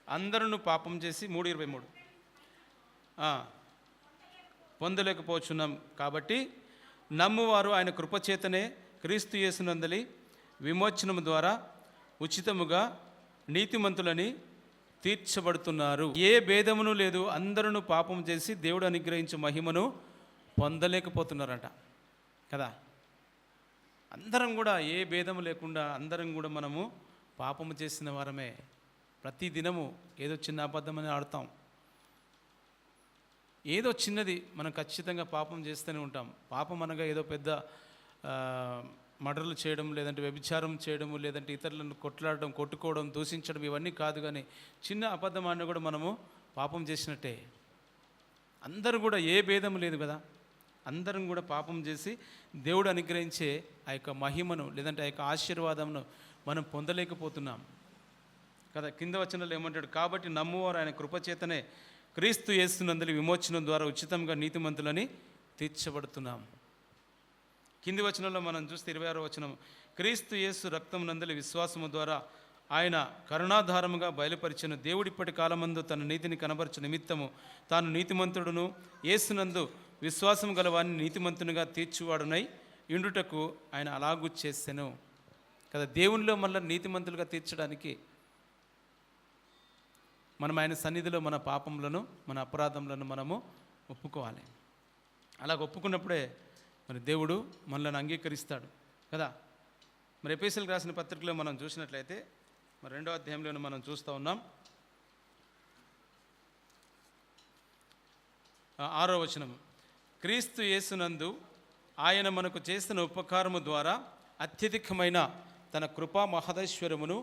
S1: అందరూ పాపం చేసి 3:23 పొందలేకపోతున్నాం. కాబట్టి నమ్మువారు ఆయన కృపచేతనే క్రీస్తు యేసునందలి విమోచనము ద్వారా ఉచితముగా నీతిమంతులని తీర్చబడుతున్నారు. ఏ భేదమును లేదు, అందరూ పాపం చేసి దేవుడు అనుగ్రహించే మహిమను పొందలేకపోతున్నారట కదా. అందరం కూడా ఏ భేదము లేకుండా అందరం కూడా మనము పాపము చేసిన వారమే. ప్రతి దినము ఏదో చిన్న అబద్ధమని ఆడతాం, ఏదో చిన్నది మనం ఖచ్చితంగా పాపం చేస్తూనే ఉంటాం. పాపం అనగా ఏదో పెద్ద మర్డర్లు చేయడం, లేదంటే వ్యభిచారం చేయడము, లేదంటే ఇతరులను కొట్లాడడం, కొట్టుకోవడం, దూషించడం, ఇవన్నీ కాదు. కానీ చిన్న అబద్ధం అన్న కూడా మనము పాపం చేసినట్టే. అందరూ కూడా ఏ భేదం లేదు కదా, అందరం కూడా పాపం చేసి దేవుడు అనుగ్రహించే ఆ యొక్క మహిమను, లేదంటే ఆ యొక్క ఆశీర్వాదమును మనం పొందలేకపోతున్నాం కదా. కింద వచనంలో ఏమంటాడు, కాబట్టి నమ్మువారు ఆయన కృపచేతనే క్రీస్తు యేసునందలి విమోచనం ద్వారా ఉచితంగా నీతిమంతులని తీర్చబడుతున్నాం. కింది వచనంలో మనం చూస్తే 26వ వచనం, క్రీస్తు యేసు రక్తం నందలి విశ్వాసము ద్వారా ఆయన కరుణాధారముగా బయలుపరిచిన దేవుడిప్పటి కాలమందు తన నీతిని కనబరచు నిమిత్తము తాను నీతిమంతుడును యేసునందు విశ్వాసం గలవాన్ని నీతిమంతునిగా తీర్చువాడునై ఇండుటకు ఆయన అలాగూ చేసెను కదా. దేవునిలో మళ్ళీ నీతిమంతులుగా తీర్చడానికి మనం ఆయన సన్నిధిలో మన పాపములను, మన అపరాధములను మనము ఒప్పుకోవాలి. అలాగ ఒప్పుకున్నప్పుడే మరి దేవుడు మనల్ని అంగీకరిస్తాడు కదా. మరి ఎఫెసీయులకు రాసిన పత్రికలో మనం చూసినట్లయితే మరి 2వ అధ్యాయంలో మనం చూస్తూ ఉన్నాం. 6వ వచనం, క్రీస్తు యేసునందు ఆయన మనకు చేసిన ఉపకారము ద్వారా అత్యధికమైన తన కృపా మహదైశ్వర్యమును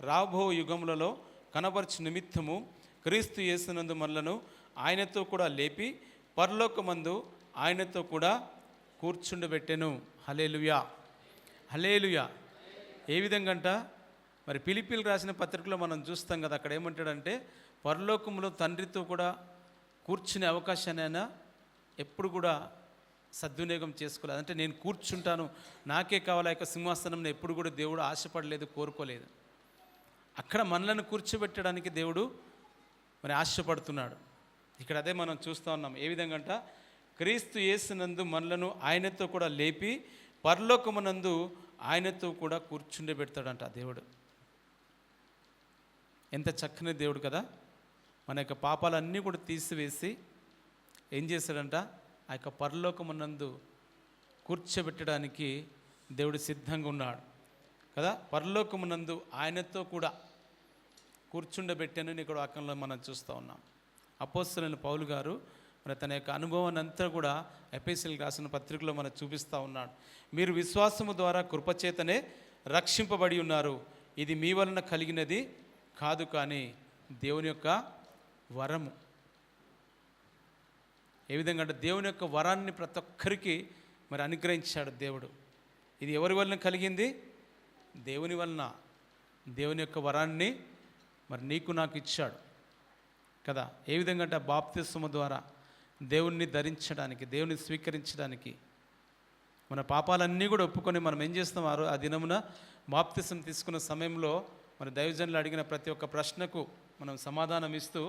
S1: రాబో యుగములలో కనబర్చు నిమిత్తము క్రీస్తు యేసునందు మనలను ఆయనతో కూడా లేపి పరలోకమందు ఆయనతో కూడా కూర్చుండబెట్టెను. హల్లెలూయా, హల్లెలూయా. ఏ విధంగా అంట, మరి ఫిలిప్పీలకు రాసిన పత్రికలో మనం చూస్తాం కదా, అక్కడ ఏమంటాడంటే పరలోకంలో తండ్రితో కూడా కూర్చునే అవకాశాన్ని ఆయన ఎప్పుడు కూడా సద్వినియోగం చేసుకోలేదు. అంటే నేను కూర్చుంటాను, నాకే కావాలి యొక్క సింహాసనం ఎప్పుడు కూడా దేవుడు ఆశపడలేదు, కోరుకోలేదు. అక్కడ మనలను కూర్చోబెట్టడానికి దేవుడు మరి ఆశపడుతున్నాడు. ఇక్కడ అదే మనం చూస్తూ ఉన్నాం. ఏ విధంగా అంట, క్రీస్తు యేసునందు మనలను ఆయనతో కూడా లేపి పరలోకమునందు ఆయనతో కూడా కూర్చుండబెడతాడంట దేవుడు. ఎంత చక్కని దేవుడు కదా. మన యొక్క పాపాలన్నీ కూడా తీసివేసి ఏం చేశాడంట, ఆ యొక్క పరలోకమునందు కూర్చోబెట్టడానికి దేవుడు సిద్ధంగా ఉన్నాడు కదా. పరలోకమునందు ఆయనతో కూడా కూర్చుండబెట్టానని ఇక్కడ వాక్యంలో మనం చూస్తూ ఉన్నాం. అపోస్తలుడైన పౌలు గారు మరి తన యొక్క అనుభవాన్ని అంతా కూడా ఎఫెసీయులకు రాసిన పత్రికలో మనకు చూపిస్తూ ఉన్నాడు. మీరు విశ్వాసము ద్వారా కృపచేతనే రక్షింపబడి ఉన్నారు, ఇది మీ వలన కలిగినది కాదు, కానీ దేవుని యొక్క వరము. ఏ విధంగా అంటే దేవుని యొక్క వరాన్ని ప్రతి ఒక్కరికి మరి అనుగ్రహించాడు దేవుడు. ఇది ఎవరి వలన కలిగింది? దేవుని వలన. దేవుని యొక్క వరాన్ని మరి నీకు నాకు ఇచ్చాడు కదా. ఏ విధంగా అంటే బాప్తిస్మము ద్వారా దేవుణ్ణి ధరించడానికి, దేవుని స్వీకరించడానికి, మన పాపాలన్నీ కూడా ఒప్పుకొని మనం ఏం చేస్తాం, ఆ దినమున బాప్తిస్మం తీసుకున్న సమయంలో మన దైవజనులు అడిగిన ప్రతి ఒక్క ప్రశ్నకు మనం సమాధానం ఇస్తూ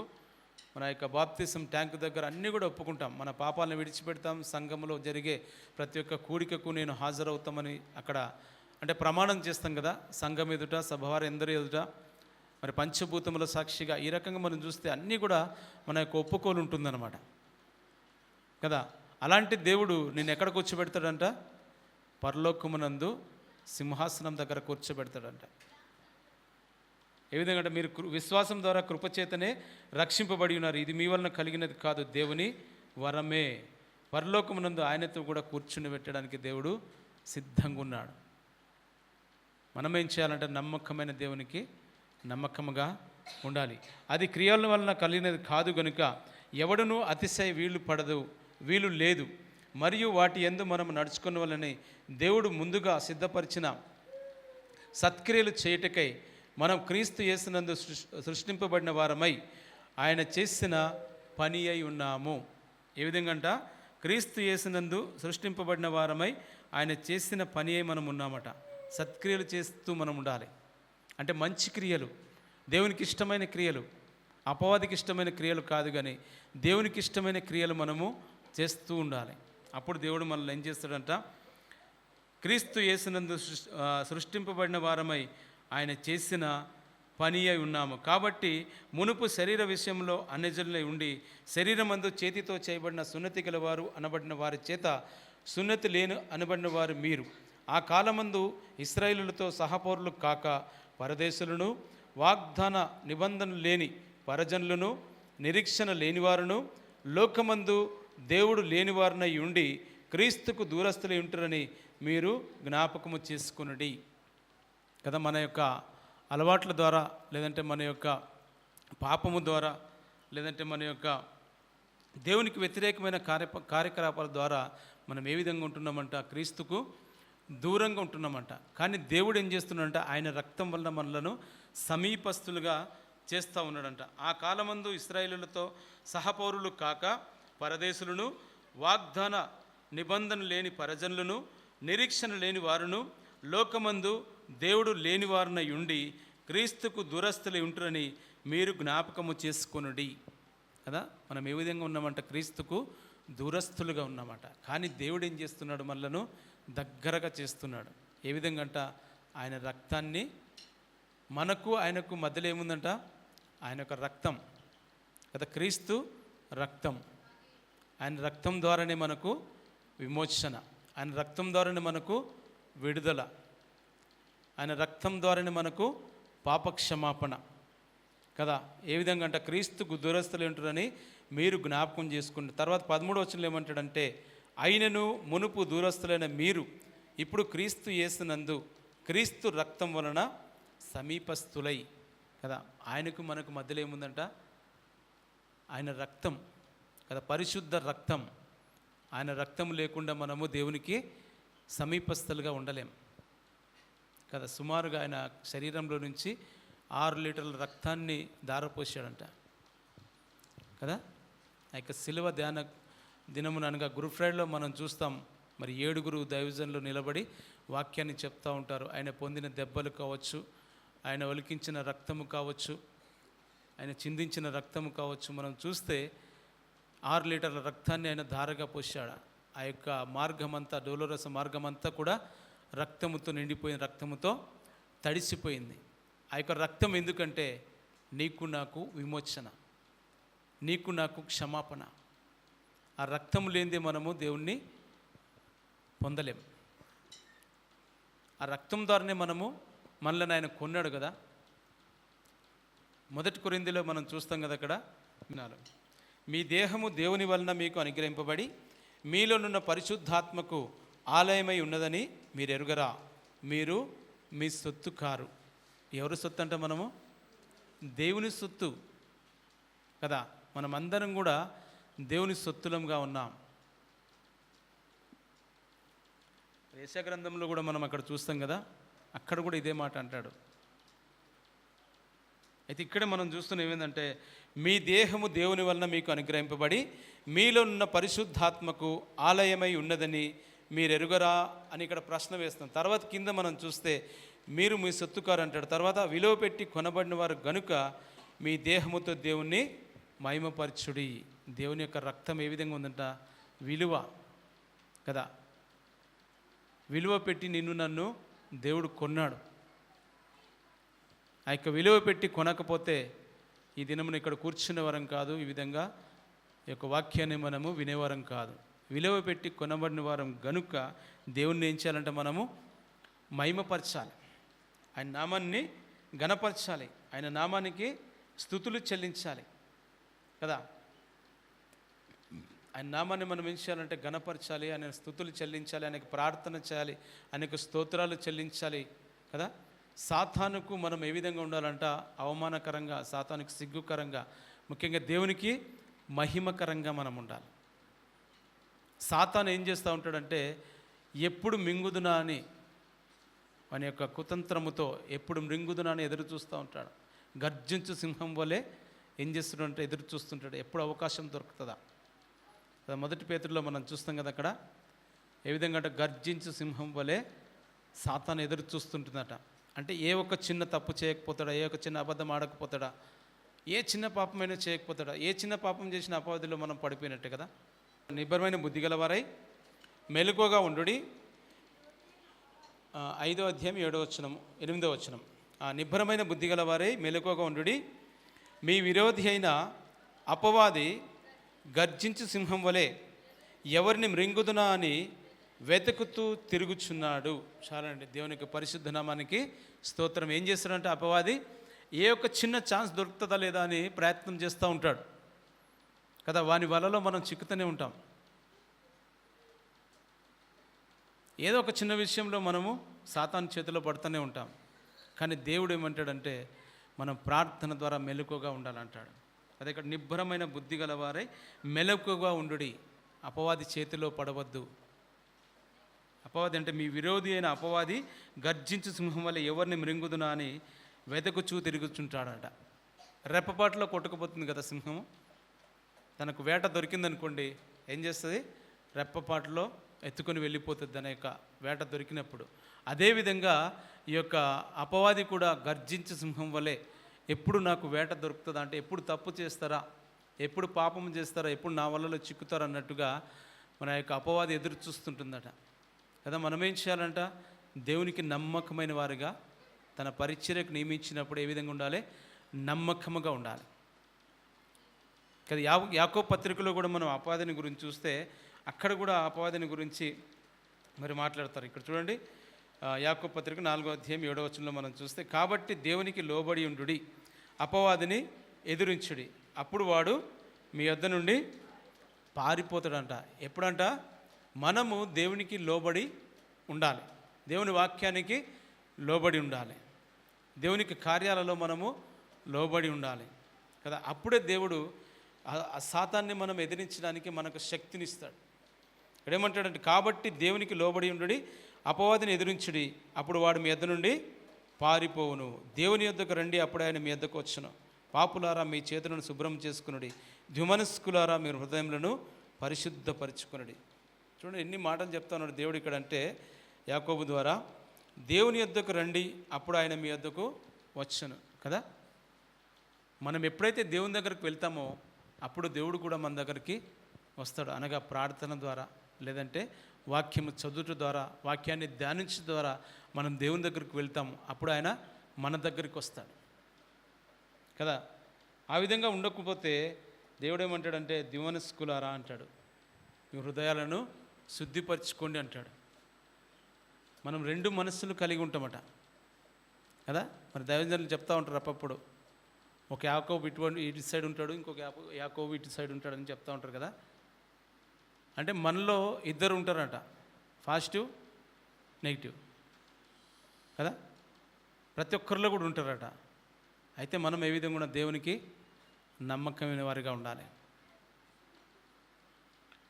S1: మన యొక్క బాప్తిస్మం ట్యాంక్ దగ్గర అన్నీ కూడా ఒప్పుకుంటాం. మన పాపాలను విడిచిపెడతాం. సంఘంలో జరిగే ప్రతి ఒక్క కూడికకు నేను హాజరవుతామని అక్కడ అంటే ప్రమాణం చేస్తాం కదా, సంఘం ఎదుట, సభవారు ఎందరి ఎదుట, మరి పంచభూతముల సాక్షిగా. ఈ రకంగా మనం చూస్తే అన్నీ కూడా మన యొక్క ఒప్పుకోలు ఉంటుందన్నమాట కదా. అలాంటి దేవుడు నేను ఎక్కడ కూర్చోబెడతాడంట, పరలోకమునందు సింహాసనం దగ్గర కూర్చోబెడతాడంట. ఏ విధంగా అంటే మీరు విశ్వాసం ద్వారా కృపచేతనే రక్షింపబడి ఉన్నారు, ఇది మీ వలన కలిగినది కాదు, దేవుని వరమే. పరలోకమునందు ఆయనతో కూడా కూర్చుని పెట్టడానికి దేవుడు సిద్ధంగా ఉన్నాడు. మనం ఏం చేయాలంటే నమ్మకమైన దేవునికి నమ్మకముగా ఉండాలి. అది క్రియల వలన కలిగినది కాదు గనుక ఎవడునూ అతిశయ వీలు లేదు. మరియు వాటి యందు మనం నడుచుకున్న వలన దేవుడు ముందుగా సిద్ధపరిచిన సత్క్రియలు చేయుటకై మనం క్రీస్తు యేసునందు సృష్టింపబడిన వారమై ఆయన చేసిన పని అయి ఉన్నాము. ఏ విధంగా అంట, క్రీస్తు యేసునందు సృష్టింపబడిన వారమై ఆయన చేసిన పని అయి మనం ఉన్నామట. సత్క్రియలు చేస్తూ మనం ఉండాలి. అంటే మంచి క్రియలు, దేవునికి ఇష్టమైన క్రియలు, అపవాదికి ఇష్టమైన క్రియలు కాదు, కానీ దేవునికి ఇష్టమైన క్రియలు మనము చేస్తూ ఉండాలి. అప్పుడు దేవుడు మనల్ని ఏం చేస్తాడంట, క్రీస్తు యేసునందు సృష్టింపబడిన వారమై ఆయన చేసిన పని అయి ఉన్నాము. కాబట్టి మునుపు శరీర విషయంలో అన్యజనులై ఉండి శరీరమందు చేతితో చేయబడిన సున్నతి గలవారు అనబడిన వారి చేత సున్నతి లేని అనబడిన వారు మీరు. ఆ కాలమందు ఇశ్రాయేలులతో సహపౌరులు కాక పరదేశులను, వాగ్దాన నిబంధనలు లేని పరజనులను, నిరీక్షణ లేనివారును, లోకమందు దేవుడు లేనివారునై ఉండి క్రీస్తుకు దూరస్తులై ఉంటారని మీరు జ్ఞాపకము చేసుకునుడి కదా. మన యొక్క అలవాట్ల ద్వారా, లేదంటే మన యొక్క పాపము ద్వారా, లేదంటే మన యొక్క దేవునికి వ్యతిరేకమైన కార్యకలాపాల ద్వారా మనం ఏ విధంగా ఉంటున్నామంట, క్రీస్తుకు దూరంగా ఉంటున్నామంట. కానీ దేవుడు ఏం చేస్తున్నాడంట, ఆయన రక్తం వలన మనలను సమీపస్తులుగా చేస్తూ ఉన్నాడంట. ఆ కాలమందు ఇశ్రాయేలులతో సహపౌరులు కాక పరదేశులను, వాగ్దాన నిబంధన లేని పరజనులను, నిరీక్షణ లేని వారును, లోకమందు దేవుడు లేని వారినై ఉండి క్రీస్తుకు దూరస్తులై ఉంటారని మీరు జ్ఞాపకము చేసుకొనుడి కదా. మనం ఏ విధంగా ఉన్నామంట, క్రీస్తుకు దూరస్తులుగా ఉన్నామంట. కానీ దేవుడు ఏం చేస్తున్నాడు, మనలను దగ్గరగా చేస్తున్నాడు. ఏ విధంగా అంట, ఆయన రక్తాన్ని, మనకు ఆయనకు మధ్యలో ఏముందంట, ఆయన యొక్క రక్తం కదా, క్రీస్తు రక్తం. ఆయన రక్తం ద్వారానే మనకు విమోచన, ఆయన రక్తం ద్వారానే మనకు విడుదల, ఆయన రక్తం ద్వారానే మనకు పాపక్షమాపణ కదా. ఏ విధంగా అంటే క్రీస్తుకు దూరస్తులు ఉంటారని మీరు జ్ఞాపకం చేసుకుంటారు. తర్వాత 13వ వచనంలో ఏమంటాడంటే, అయినను మునుపు దూరస్తులైన మీరు ఇప్పుడు క్రీస్తు యేసునందు క్రీస్తు రక్తం వలన సమీపస్థులై. కదా, ఆయనకు మనకు మధ్యలో ఏముందంట? ఆయన రక్తం కదా, పరిశుద్ధ రక్తం. ఆయన రక్తం లేకుండా మనము దేవునికి సమీపస్థులుగా ఉండలేం కదా. సుమారుగా ఆయన శరీరంలో నుంచి 6 లీటర్ల రక్తాన్ని ధారపోసాడంట కదా. ఆ యొక్క శిలువ ధ్యాన దినమున అనగా గుడ్ ఫ్రైడేలో మనం చూస్తాం, మరి 7 దైవజనులు నిలబడి వాక్యాన్ని చెప్తూ ఉంటారు. ఆయన పొందిన దెబ్బలు కావచ్చు, ఆయన ఒలికించిన రక్తము కావచ్చు, ఆయన చిందించిన రక్తము కావచ్చు. మనం చూస్తే 6 లీటర్ల రక్తాన్ని ఆయన ధారగా పోశాడు. ఆ యొక్క మార్గమంతా, డోలోరస మార్గమంతా కూడా రక్తముతో నిండిపోయిన, రక్తముతో తడిసిపోయింది. ఆ యొక్క రక్తం ఎందుకంటే నీకు నాకు విమోచన, నీకు నాకు క్షమాపణ. ఆ రక్తం లేనిదే మనము దేవుణ్ణి పొందలేం. ఆ రక్తం ద్వారానే మనల్ని ఆయన కొన్నాడు కదా. 1 కొరింథీలో మనం చూస్తాం కదా, అక్కడ మీ దేహము దేవుని వలన మీకు అనుగ్రహింపబడి మీలోనున్న పరిశుద్ధాత్మకు ఆలయమై ఉన్నదని మీరు ఎరుగరా? మీరు మీ సొత్తు కారు. ఎవరు సొత్తు అంటే మనము దేవుని సొత్తు కదా. మనమందరం కూడా దేవుని సొత్తులంగా ఉన్నాం. యెషయా గ్రంథంలో కూడా మనం అక్కడ చూస్తాం కదా, అక్కడ కూడా ఇదే మాట అంటాడు. అయితే ఇక్కడ మనం చూస్తున్నాం ఏమైందంటే, మీ దేహము దేవుని వలన మీకు అనుగ్రహింపబడి మీలో ఉన్న పరిశుద్ధాత్మకు ఆలయమై ఉన్నదని మీరు ఎరుగరా అని ఇక్కడ ప్రశ్న వేస్తాం. తర్వాత కింద మనం చూస్తే మీరు మీ సొత్తుకారు అంటాడు. తర్వాత విలువ పెట్టి కొనబడిన వారు గనుక మీ దేహముతో దేవుణ్ణి మహిమపరచుడి. దేవుని యొక్క రక్తం ఏ విధంగా ఉందంట? విలువ కదా. విలువ పెట్టి నిన్ను నన్ను దేవుడు కొన్నాడు. ఆ యొక్క విలువ పెట్టి కొనకపోతే ఈ దినమున ఇక్కడ కూర్చునే వరం కాదు, ఈ విధంగా ఈ యొక్క వాక్యాన్ని మనము వినేవారం కాదు. విలువ పెట్టి కొనబడిన వారం గనుక దేవుణ్ణి ఏం చేయాలంటే మనము మహిమపరచాలి, ఆయన నామాన్ని ఘనపరచాలి, ఆయన నామానికి స్తుతులు చెల్లించాలి కదా. ఆయన నామాన్ని మనం ఏం చేయాలంటే ఘనపరచాలి, ఆయన స్తుతులు చెల్లించాలి, ఆయనకు ప్రార్థన చేయాలి, ఆయనకు స్తోత్రాలు చెల్లించాలి కదా. సాతానుకు మనం ఏ విధంగా ఉండాలంట? అవమానకరంగా, సాతానుకు సిగ్గుకరంగా, ముఖ్యంగా దేవునికి మహిమకరంగా మనం ఉండాలి. సాతాను ఏం చేస్తూ ఉంటాడంటే, ఎప్పుడు మింగుదునా అని మన యొక్క కుతంత్రముతో ఎప్పుడు మృంగుదునా అని ఎదురు చూస్తూ ఉంటాడు. గర్జించు సింహం వలె ఏం చేస్తుంటే ఎదురు చూస్తుంటాడు, ఎప్పుడు అవకాశం దొరుకుతుందా. 1 పేతురులో మనం చూస్తాం కదా, అక్కడ ఏ విధంగా అంటే గర్జించు సింహం వలె సాతాను ఎదురు చూస్తుంటుందట. అంటే ఏ ఒక్క చిన్న తప్పు చేయకపోతాడా, ఏ ఒక్క చిన్న అబద్ధం ఆడకపోతాడా, ఏ చిన్న పాపమైనా చేయకపోతాడా, ఏ చిన్న పాపం చేసిన అపవాదిలో మనం పడిపోయినట్టే కదా. నిబ్బరమైన బుద్ధి గలవారై మెలకువగా ఉండుడి. 5వ అధ్యాయం 7వ వచనం 8వ వచనం. నిబ్బరమైన బుద్ధి గలవారై మెలకువగా ఉండుడి. మీ విరోధి అయిన అపవాది గర్జించు సింహం వలె ఎవరిని మృంగుదునా అని వెతుకుతూ తిరుగుచున్నాడు. చాలండి, దేవుని యొక్క పరిశుద్ధ నామానికి స్తోత్రం. ఏం చేస్తాడంటే అపవాది ఏ ఒక్క చిన్న ఛాన్స్ దొరుకుతుందా లేదా అని ప్రయత్నం చేస్తూ ఉంటాడు కదా. వాని వలలో మనం చిక్కుతూనే ఉంటాం. ఏదో ఒక చిన్న విషయంలో మనము సాతాను చేతిలో పడుతూనే ఉంటాం. కానీ దేవుడు ఏమంటాడంటే మనం ప్రార్థన ద్వారా మెలకువగా ఉండాలంటాడు. అదే ఇక్కడ నిబ్బరమైన బుద్ధి గలవారై మెలకువగా ఉండుడి, అపవాది చేతిలో పడవద్దు. అపవాది అంటే మీ విరోధి అయిన అపవాది గర్జించు సింహం వల్ల ఎవరిని మృంగుదునా అని వెదకుచూ తిరుగుచుంటాడట. రెప్పపాటులో కొట్టుకుపోతుంది కదా సింహము. తనకు వేట దొరికిందనుకోండి, ఏం చేస్తుంది? రెప్పపాటులో ఎత్తుకొని వెళ్ళిపోతుంది తన యొక్క వేట దొరికినప్పుడు. అదేవిధంగా ఈ యొక్క అపవాది కూడా గర్జించు సింహం వలె ఎప్పుడు నాకు వేట దొరుకుతుందా, అంటే ఎప్పుడు తప్పు చేస్తారా, ఎప్పుడు పాపం చేస్తారా, ఎప్పుడు నా వలలో చిక్కుతారా అన్నట్టుగా మన యొక్క అపవాది ఎదురు చూస్తుంటుందట కదా. మనం ఏం చేయాలంట? దేవునికి నమ్మకమైన వారుగా తన పరిచర్యకు నియమించినప్పుడు ఏ విధంగా ఉండాలి? నమ్మకముగా ఉండాలి కదా. యాకోబు పత్రికలో కూడా మనం అపవాదిని గురించి చూస్తే అక్కడ కూడా అపవాదిని గురించి మరి మాట్లాడతారు. ఇక్కడ చూడండి, యాకోబు పత్రిక 4వ అధ్యాయం 7వ వచనంలో మనం చూస్తే, కాబట్టి దేవునికి లోబడి ఉండుడి, అపవాదిని ఎదురించుడి, అప్పుడు వాడు మీ వద్ద నుండి పారిపోతాడంట. ఎప్పుడంట? మనము దేవునికి లోబడి ఉండాలి, దేవుని వాక్యానికి లోబడి ఉండాలి, దేవునికి కార్యాలలో మనము లోబడి ఉండాలి కదా. అప్పుడే దేవుడు ఆ సాతాన్ని మనం ఎదిరించడానికి మనకు శక్తినిస్తాడు. ఇక్కడ ఏమంటాడంటే, కాబట్టి దేవునికి లోబడి ఉండుడి, అపవాదిని ఎదిరించుడి, అప్పుడు వాడు మీ యొద్ద నుండి పారిపోవును. దేవుని యొద్దకు రండి, అప్పుడు ఆయన మీ యొద్దకు వచ్చును. పాపులారా మీ చేతులను శుభ్రం చేసుకునుడి, ద్విమనస్కులారా మీరు హృదయములను పరిశుద్ధపరచుకునుడి. చూడండి ఎన్ని మాటలు చెప్తా ఉన్నాడు దేవుడు ఇక్కడ. అంటే యాకోబు ద్వారా దేవుని యొద్దకు రండి, అప్పుడు ఆయన మీ యొద్దకు వచ్చును కదా. మనం ఎప్పుడైతే దేవుని దగ్గరికి వెళ్తామో అప్పుడు దేవుడు కూడా మన దగ్గరికి వస్తాడు. అనగా ప్రార్థన ద్వారా, లేదంటే వాక్యము చదువుట ద్వారా, వాక్యాన్ని ధ్యానించడం ద్వారా మనం దేవుని దగ్గరికి వెళ్తాము. అప్పుడు ఆయన మన దగ్గరికి వస్తాడు కదా. ఆ విధంగా ఉండకపోతే దేవుడు ఏమంటాడంటే, ద్విమనస్కులారా అంటాడు, మీ హృదయాలను శుద్ధిపరచుకోండి అంటాడు. మనం రెండు మనస్సులు కలిగి ఉంటామట కదా. మరి దైవజనులు చెప్తా ఉంటారు అప్పుడు, ఒక యాకోబు ఇటు సైడ్ ఉంటాడు, ఇంకొక యాకోబు ఇటు సైడ్ ఉంటాడని చెప్తా ఉంటారు కదా. అంటే మనలో ఇద్దరు ఉంటారట, పాజిటివ్ నెగిటివ్ కదా. ప్రతి ఒక్కరిలో కూడా ఉంటారట. అయితే మనం ఏ విధంగా కూడా దేవునికి నమ్మకమైన వారిగా ఉండాలి.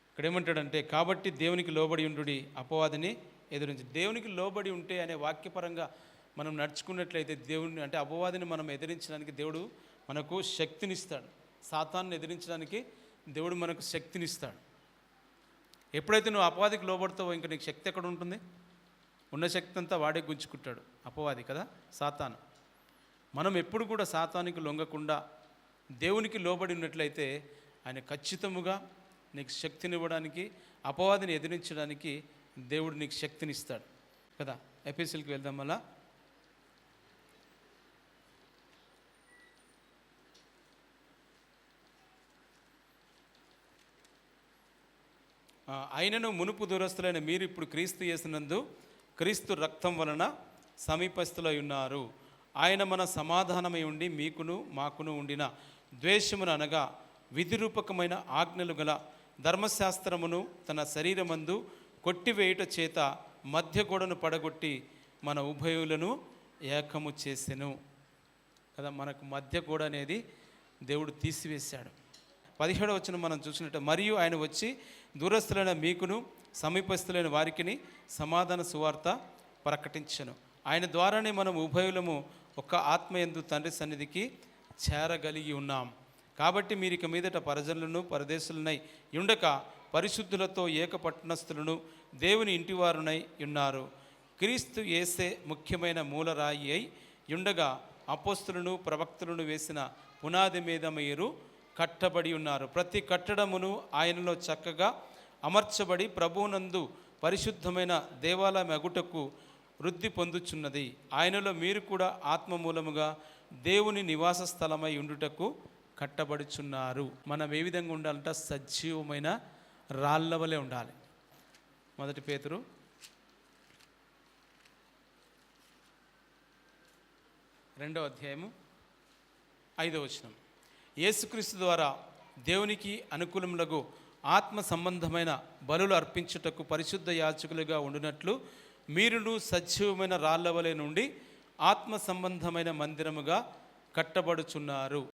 S1: ఇక్కడ ఏమంటాడంటే, కాబట్టి దేవునికి లోబడి ఉండుడి, అపవాదిని ఎదిరించి. దేవునికి లోబడి ఉంటే అనే వాక్యపరంగా మనం నడుచుకున్నట్లయితే దేవుని అంటే అపవాదిని మనం ఎదిరించడానికి దేవుడు మనకు శక్తినిస్తాడు. సాతాన్ని ఎదిరించడానికి దేవుడు మనకు శక్తినిస్తాడు. ఎప్పుడైతే నువ్వు అపవాదికి లోబడతావో ఇంకా నీకు శక్తి ఎక్కడ ఉంటుంది? ఉన్న శక్తి అంతా వాడే గుంజుకుంటాడు, అపవాది కదా, సాతాను. మనం ఎప్పుడు కూడా సాతానికి లొంగకుండా దేవునికి లోబడి ఉన్నట్లయితే ఆయన ఖచ్చితముగా నీకు శక్తినివ్వడానికి, అపవాదిని ఎదిరించడానికి దేవుడు నీకు శక్తినిస్తాడు కదా. ఎఫెసీయులకు వెళ్దాం. వల్ల ఆయనను మునుపు దూరస్తులైన మీరు ఇప్పుడు క్రీస్తు యేసునందు క్రీస్తు రక్తం వలన సమీపస్తులై ఉన్నారు. ఆయన మన సమాధానమై ఉండి మీకును మాకును ఉండిన ద్వేషమును అనగా విధిరూపకమైన ఆజ్ఞలు గల ధర్మశాస్త్రమును తన శరీరమందు కొట్టివేయుట చేత మధ్య గోడను పడగొట్టి మన ఉభయులను ఏకము చేసెను కదా. మనకు మధ్య గోడ అనేది దేవుడు తీసివేశాడు. 17వ వచనం మనం చూసినట్టు, మరియు ఆయన వచ్చి దూరస్తులైన మీకును సమీపస్తులైన వారికిని సమాధాన సువార్త ప్రకటించెను. ఆయన ద్వారానే మనం ఉభయులము ఒక ఆత్మయందు తండ్రి సన్నిధికి చేరగలిగి ఉన్నాం. కాబట్టి మీరు ఇక మీదట పరజనులను పరదేశులనై ఉండక పరిశుద్ధులతో ఏకపట్టణస్థులను దేవుని ఇంటివారునై ఉన్నారు. క్రీస్తు యేసే ముఖ్యమైన మూలరాయి అయి ఉండగా అపోస్తులను ప్రవక్తలను వేసిన పునాది మీద మీరు కట్టబడి ఉన్నారు. ప్రతి కట్టడమును ఆయనలో చక్కగా అమర్చబడి ప్రభువునందు పరిశుద్ధమైన దేవాలయం అగుటకు వృద్ధి పొందుచున్నది. ఆయనలో మీరు కూడా ఆత్మ మూలముగా దేవుని నివాస స్థలమై ఉండుటకు కట్టబడుచున్నారు. మనం ఏ విధంగా ఉండాలంట? సజీవమైన రాళ్ళ వలె ఉండాలి. 1 పేతురు 2వ అధ్యాయము 5వ వచనం, యేసుక్రీస్తు ద్వారా దేవునికి అనుకూలములకు ఆత్మ సంబంధమైన బలులు అర్పించుటకు పరిశుద్ధ యాజకులుగా ఉండినట్లు మీరును సజీవమైన రాళ్ళ వలె నుండి ఆత్మ సంబంధమైన మందిరముగా కట్టబడుచున్నారు.